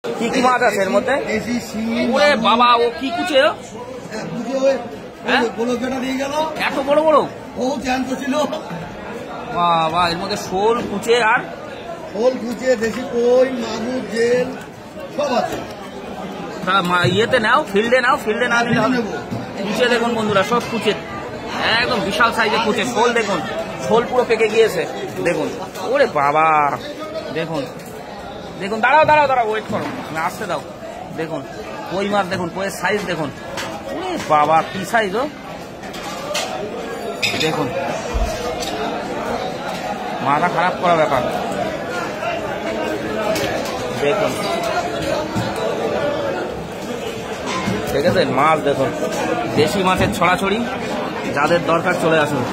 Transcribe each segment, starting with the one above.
কি কি মাছ আছে এর মধ্যে? ওরে বাবা, ও কি কুচে? এত বড় বড় ছিল বাবা, এর মধ্যে শোল কুচে আর শোল কুচে, দেশি কই, মাগুর, জেল সব আছে। ইয়েতে নাও, ফিল্ডে নাও, ফিল্ডে না নিলে হবে। কুচে দেখুন বন্ধুরা, সব কুচে, একদম বিশাল সাইজের কুচে। শোল দেখুন, শোল পুরো পেকে গিয়েছে দেখুন। ওরে বাবা, দেখুন দেখুন, দাঁড়াও দাঁড়াও দাঁড়াও, ওয়েট করো, আমি আসতে দাও। দেখুন কই মাছ, দেখুন কইয়ের সাইজ দেখুন। ওরে বাবা, কি সাইজ! ও দেখুন, মাথা খারাপ করা ব্যাপার। দেখুন, দেখেছেন মাছ? দেখুন, দেশি মাছের ছড়াছড়ি, যাদের দরকার চলে আসুন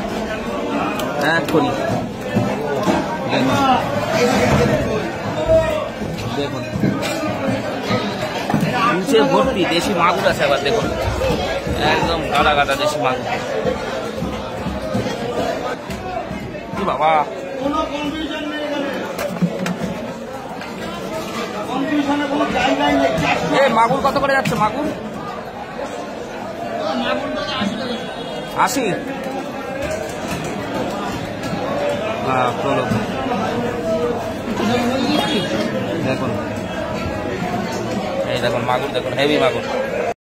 এক্ষুনি। দেখুন কুচে ভর্তি দেশি মাগুর আছে। আবার দেখুন, একদম গাদা গাদা দেশি মাগুর। কি বাবা, মাগুর কত করে যাচ্ছে? মাগুর 80। চলো দেখুন, এই দেখুন মাগুর, দেখুন হেভি মাগুর।